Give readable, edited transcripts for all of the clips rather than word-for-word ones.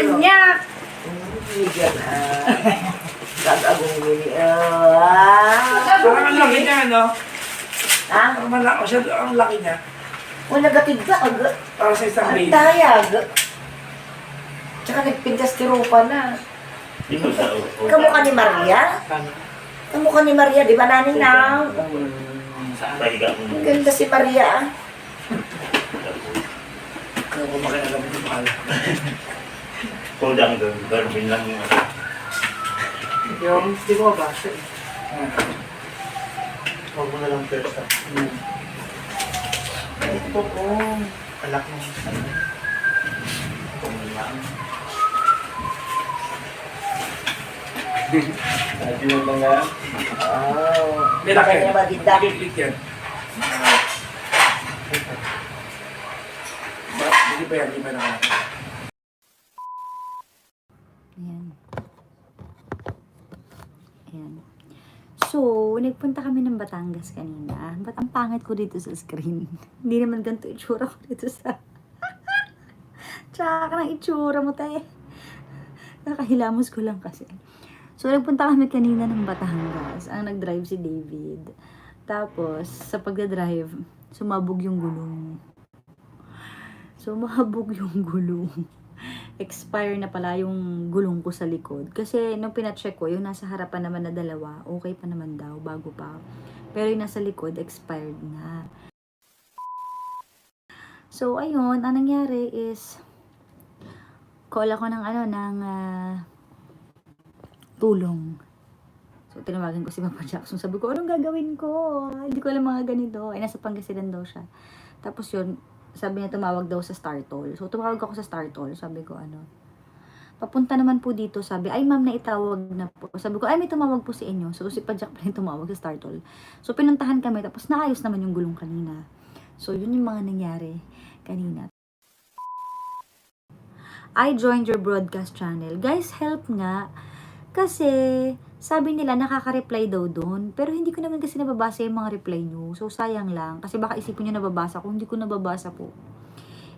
kanya. Bigyan gagagong gini. Parang ang laki niya, no? Ha? Ang laki niya. Wala gatid ba? Para sa isang Ang baby. dayag. Tsaka nagpintas tirupa na. Kamukha ni Maria? Kamukha ni Maria, di ba nanin na? Ang ganda si Maria. Kaya kung makialam yung mahal. Kulang doon, garbin lang yung ano. Yung, hindi ko mabasa eh. Huwag mo na lang first up. Ito ko. Alak mo. Kumilang. Sabi mo ba nga? May laki. Kaya maganda. Biglit yan. Hindi pa yan, hindi pa yan. Ayan. Ayan. So, nagpunta kami ng Batangas kanina. Ba't ang pangit ko dito sa screen? Hindi naman ganito itsura ko dito sa... Tsaka ng itsura mo, tayo. Nakahilamos ko lang kasi. So, nagpunta kami kanina ng Batangas. Ang nag-drive si David. Tapos, sa pagdadrive, sumabog yung gulong. Sumabog yung gulong. Expire na pala yung gulong ko sa likod. Kasi nung pina-check ko, yung nasa harapan naman na dalawa, okay pa naman daw, bago pa. Pero yung nasa likod, expired na. So, ayun, ang nangyari is, call ako ng tulong. So, tinawagan ko si Papa Jackson. Sabi ko, anong gagawin ko? Hindi ko alam mga ganito. Ay, nasa Pangasinan daw siya. Tapos yun, sabi niya tumawag daw sa Startol. So, tumawag ako sa Startol. Sabi ko, papunta naman po dito. Sabi, ay ma'am, naitawag na po. Sabi ko, ay may tumawag po sa inyo. So, si Pajak pa rin tumawag sa Startol. So, pinuntahan kami. Tapos, naayos naman yung gulong kanina. So, yun yung mga nangyari kanina. I joined your broadcast channel. Guys, help nga. Kasi, sabi nila, nakaka-reply daw doon. Pero hindi ko naman kasi nababasa yung mga reply nyo. So, sayang lang. Kasi baka isipin nyo nababasa ko. Hindi ko nababasa po.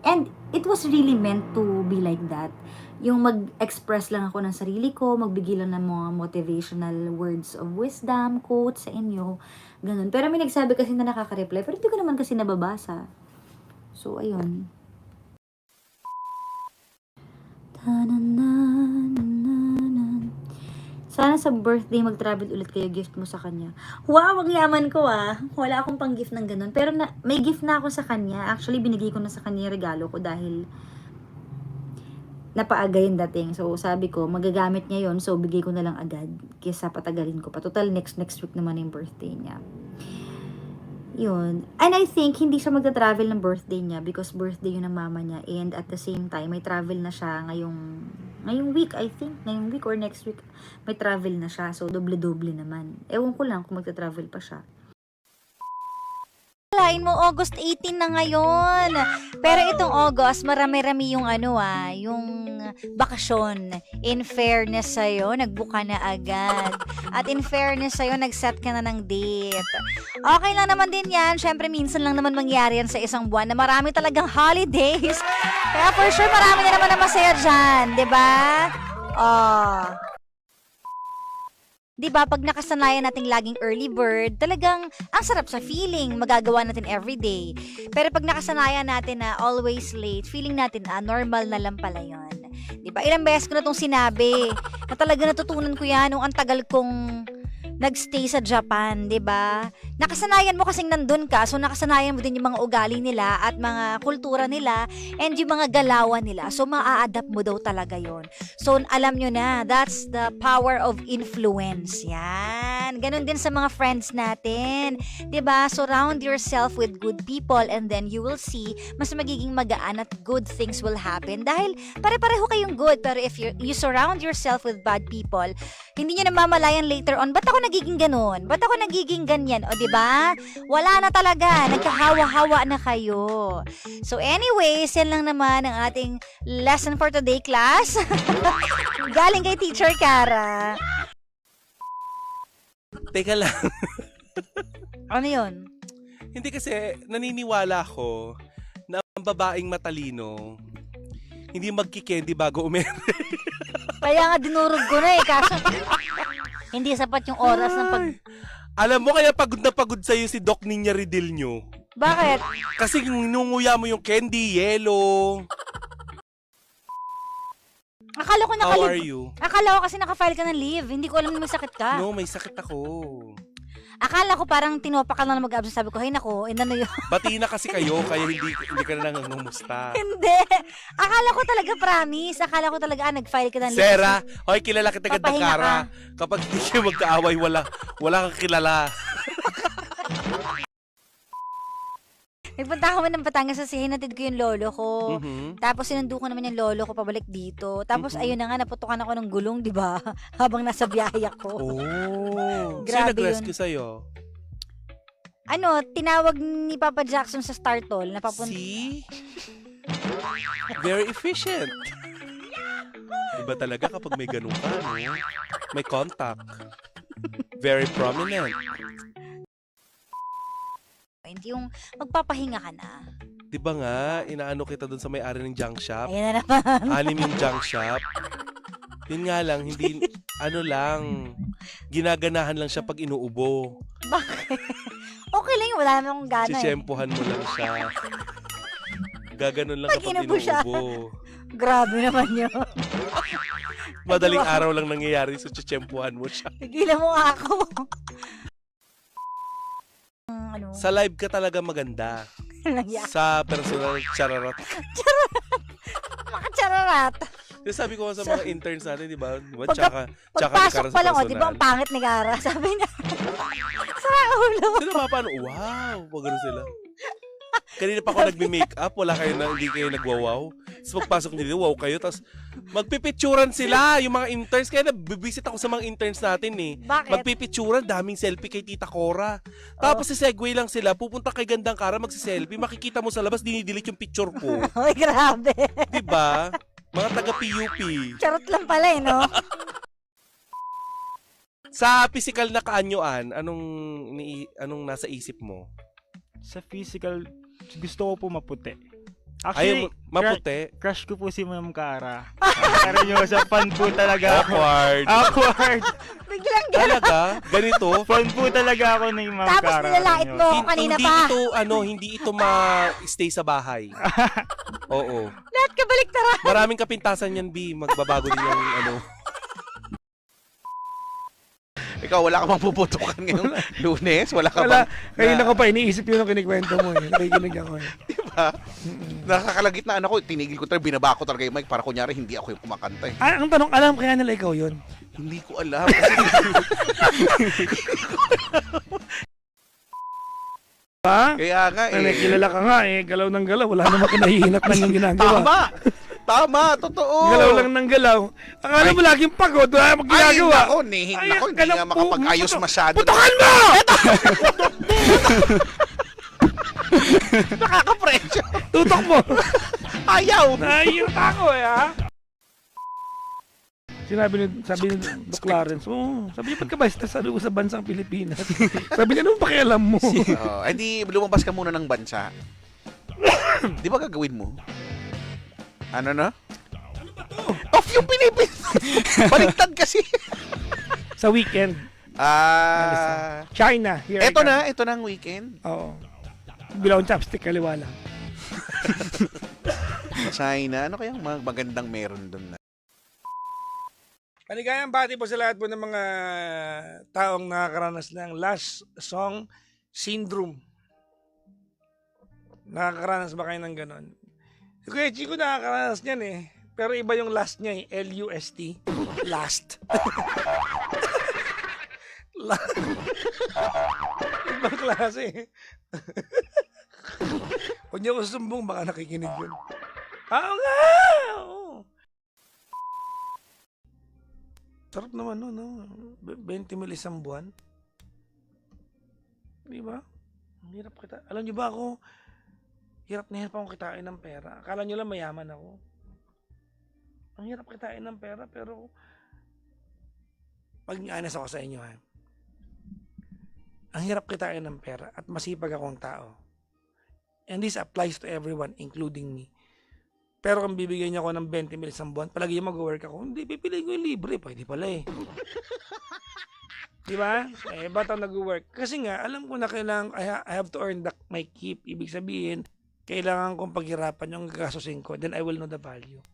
And, it was really meant to be like that. Yung mag-express lang ako ng sarili ko, magbigay lang ng mga motivational words of wisdom, quotes sa inyo. Ganun. Pero may nagsabi kasi na nakaka-reply. Pero hindi ko naman kasi nababasa. So, ayun. Sana sa birthday mag-travel ulit kayo, gift mo sa kanya. Wow, ang yaman ko Wala akong pang gift ng ganun. Pero may gift na ako sa kanya. Actually, binigay ko na sa kanya yung regalo ko dahil napaaga yung dating. So, sabi ko, magagamit niya yon. So, bigay ko na lang agad kaysa patagalin ko pa. Total, next week naman yung birthday niya. Yun. And I think, hindi siya magta-travel ng birthday niya because birthday yun ng mama niya. And at the same time, may travel na siya ngayong week, I think. Ngayong week or next week, may travel na siya. So, doble-doble naman. Ewan ko lang kung magta-travel pa siya. Lain mo, August 18 na ngayon. Pero itong August, marami-rami yung yung bakasyon. In fairness sa'yo, nagbuka na agad. At in fairness sa'yo, nag-set ka na ng date. Okay lang naman din yan. Siyempre, minsan lang naman mangyari yan sa isang buwan na marami talagang holidays. Kaya for sure, marami na naman na masaya dyan. Diba? Diba, pag nakasanayan nating laging early bird, talagang ang sarap sa feeling, magagawa natin everyday. Pero pag nakasanayan natin na always late, feeling natin, normal na lang pala yun. Diba, ilang beses ko na itong sinabi, na talaga natutunan ko yan nung ang tagal kong nagstay sa Japan, 'di ba? Nakasanayan mo kasing nandun ka, so nakasanayan mo din yung mga ugali nila at mga kultura nila and yung mga galawan nila. So maa-adapt mo daw talaga 'yon. So alam nyo na, that's the power of influence. Yan. Ganon din sa mga friends natin. 'Di ba? Surround yourself with good people and then you will see mas magiging magaan at good things will happen dahil pare-pareho kayong good. Pero if you surround yourself with bad people, hindi nyo namamalayan later on, ba't ako nagiging ganun? Ba't ako nagiging ganyan? O, diba? Wala na talaga. Nagkahawa-hawa na kayo. So, anyways, yan lang naman ang ating lesson for today, class. Galing kay Teacher Cara. Teka lang. Ano yun? Hindi kasi naniniwala ako na ang babaeng matalino, hindi magki-candy bago umere. Kaya nga dinurog ko na eh. Kaso, hindi sapat yung oras ng pag... Alam mo kaya pagod na pagod sa'yo si Doc Ninya Ridillo. Bakit? Kasi nunguya mo yung candy, yellow. Akala ko How are naka-leave. you? Akala ko kasi naka-file ka ng leave. Hindi ko alam na may sakit ka. No, may sakit ako. Akala ko parang tinopa ka lang na mag-absent. Sabi ko, hay nako, ano yun? Bati na kasi kayo, kaya hindi ka na nangungumusta. Hindi. Akala ko talaga promise. Akala ko talaga nag-file ka ng leave. Sera, hoy, kilala kita ganda Papahinga Kara. Kapag hindi kayo magkaaway, wala kang kilala. Nagpunta ako ng Batangas kasi hinatid ko yung lolo ko. Mhm. Tapos sinundo ko naman yung lolo ko pabalik dito. Tapos ayun na nga, naputukan ako ng gulong, di ba? Habang nasa biyahe ako. Oh. Sino Grabe nag-rescue sa'yo? Ano, tinawag ni Papa Jackson sa Startol na papunta. See? Very efficient. Iba talaga kapag may ganun ka, no? May contact. Very prominent. Yung magpapahinga ka na. Di ba nga, inaano kita dun sa may-ari ng junk shop? Ayan na naman. Anim yung junk shop. Yun nga lang, hindi, ginaganahan lang siya pag inuubo. Bakit? Okay lang yun, wala naman akong gana eh. Sisyempohan mo lang siya. Gaganon lang Pag kapag inuubo siya. inuubo. Grabe naman yun. Madaling araw lang nangyayari, so sisyempohan mo siya. Tigilan mo nga ako. Ano? Sa live ka talaga maganda. Nangyari. Sa personal, chararat. Makachararat. Yung sabi ko nga sa mga interns natin, di ba? Tsaka Pagpasok ni Kara pa lang, sa di ba, ang personal. pangit ni Gara. Sabi niya, sa ulo. Sila paano? Wow! Pag ganun sila. Kanina pa ako nagme-make up, hindi kayo nagwawaw. Tapos pagpasok nila, wow kayo. Tapos magpipicturan sila, yung mga interns. Kaya nabibisit ako sa mga interns natin eh. Bakit? Magpipicturan, daming selfie kay Tita Cora. Tapos segue lang sila, pupunta kay Gandang Kara, magsiselfie. Makikita mo sa labas, dinidelete yung picture ko. Ay, grabe. Diba? Mga taga-PUP. Charot lang pala eh, no? Sa physical na kaanyuan, anong nasa isip mo? Sa physical, gusto ko po maputi. Ayaw Actually, mo, maputi? crush ko po si Ma'am Cara. Pero nyo, sa fan po talaga ako. Awkward. Awkward. Biglang gano'n. Talaga? Ganito? Fan po talaga ako ni Ma'am Tapos Cara. nilalait Nyo. mo ako kanina hindi pa. hindi ito ma-stay sa bahay. Oo. Lahat ka baliktaran. Maraming kapintasan yan, B. Magbabago din yung Ikaw, wala ka bang puputukan ngayong Lunes? Wala ka Wala. bang... Kanina ko pa, iniisip yun ang kinikwento mo eh. Nakikinig ako eh. Diba? Nakakalagit na ako, tinigil ko talaga, binaba ko talaga yung mic para kunyari hindi ako yung kumakanta eh. Ang tanong, alam kaya nila ikaw yun? Hindi ko alam. Kasi Ha? kaya nga eh. Kilala ka nga eh. Galaw ng galaw. Wala naman kinahihinat lang yung ginagawa. Tama! Tama, totoo. Galaw lang ng galaw. Akala mo laging pagod. Wala namang ginagawa. Ay, nako, hindi nga makapag-ayos masyado. Putukan mo! Nakaka-pressure. Tutok mo! Ayaw! Nahihirap ako eh ha? Sabi ni Doc Clarence, sabi niya, ba't ka ba sa bansang Pilipinas? Sabi niya, anong pakialam mo? Hindi, lumabas ka muna ng bansa. Di ba gagawin mo? Ano na? Ano ba to? Off yung Pilipinas! Baligtad kasi! Sa weekend. China. Here Ito na ang weekend. Oo. Bilawang chopstick, kaliwa lang. China, ano kayang magandang meron doon na? Maligayang bati po sa lahat po ng mga taong nakakaranas ng last song syndrome. Nakakaranas ba kayo ng ganon? Si Kuya Chico nakakaranas niyan eh. Pero iba yung last niya eh. L-U-S-T. Last. Ibang klase. Huwag niyo ko sumbong, baka nakikinig yun. Oo nga! Oo. Sarap naman no? 20 mil isang buwan. Di ba? Ang hirap kita. Alam niyo ba ako, hirap na hirap akong kitain ng pera. Akala niyo lang mayaman ako. Ang hirap kitain ng pera, pero maging honest ako sa inyo ha. Ang hirap kitain ng pera at masipag akong tao. And this applies to everyone, including me. Pero kung bibigyan niya ako ng 20 mil isang buwan, palagi yung mag-work ako, hindi, pipiliin ko yung libre. Pwede pala eh. Di ba? Ba't ako nag-work? Kasi nga, alam ko na kailangan, I have to earn my keep. Ibig sabihin, kailangan kong paghirapan yung gagastusin ko, then I will know the value.